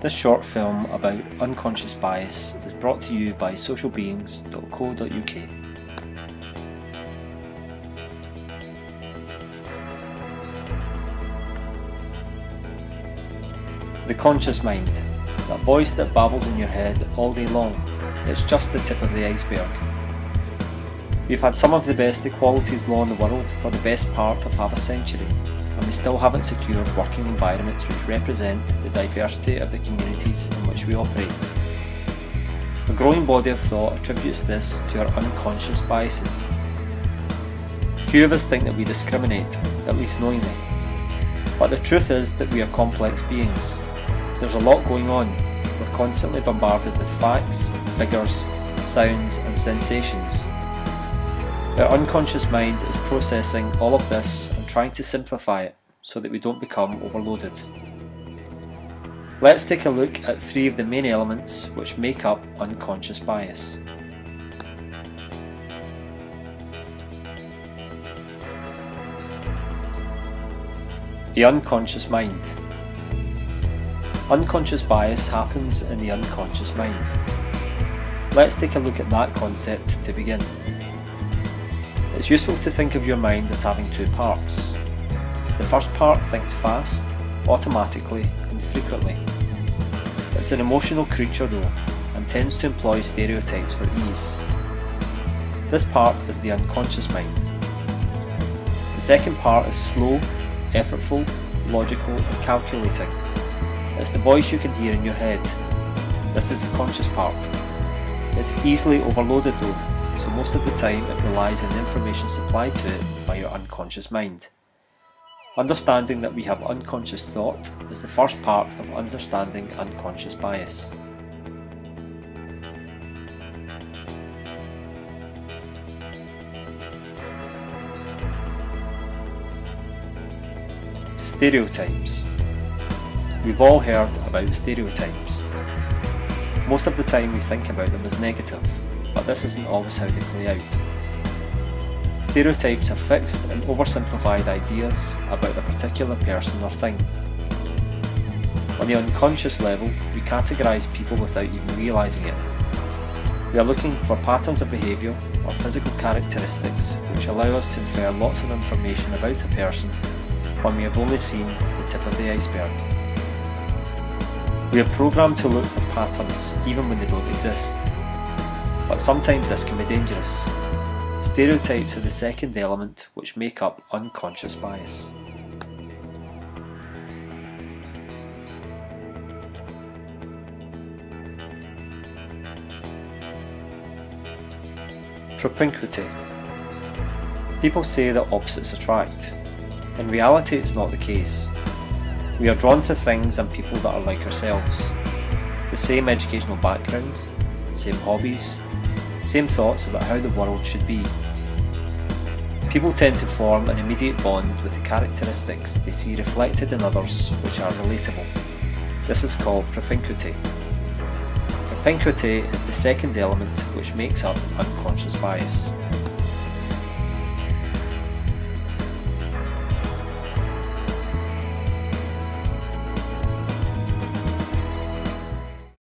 This short film about unconscious bias is brought to you by socialbeings.co.uk. The conscious mind, that voice that babbles in your head all day long, it's just the tip of the iceberg. We've had some of the best equalities law in the world for the best part of half a century, and we still haven't secured working environments which represent the diversity of the communities in which we operate. A growing body of thought attributes this to our unconscious biases. Few of us think that we discriminate, at least knowingly. But the truth is that we are complex beings. There's a lot going on. We're constantly bombarded with facts, figures, sounds and sensations. Our unconscious mind is processing all of this and trying to simplify it so that we don't become overloaded. Let's take a look at three of the main elements which make up unconscious bias. The unconscious mind. Unconscious bias happens in the unconscious mind. Let's take a look at that concept to begin. It's useful to think of your mind as having two parts. The first part thinks fast, automatically and frequently. It's an emotional creature though, and tends to employ stereotypes for ease. This part is the unconscious mind. The second part is slow, effortful, logical and calculating. It's the voice you can hear in your head. This is the conscious part. It's easily overloaded though, so most of the time it relies on the information supplied to it by your unconscious mind. Understanding that we have unconscious thought is the first part of understanding unconscious bias. Stereotypes. We've all heard about stereotypes. Most of the time we think about them as negative, but this isn't always how they play out. Stereotypes are fixed and oversimplified ideas about a particular person or thing. On the unconscious level, we categorise people without even realising it. We are looking for patterns of behaviour or physical characteristics which allow us to infer lots of information about a person when we have only seen the tip of the iceberg. We are programmed to look for patterns even when they don't exist. But sometimes this can be dangerous. Stereotypes are the second element which make up unconscious bias. Propinquity. People say that opposites attract. In reality, it's not the case. We are drawn to things and people that are like ourselves. The same educational background, same hobbies, same thoughts about how the world should be. People tend to form an immediate bond with the characteristics they see reflected in others which are relatable. This is called propinquity. Propinquity is the second element which makes up unconscious bias.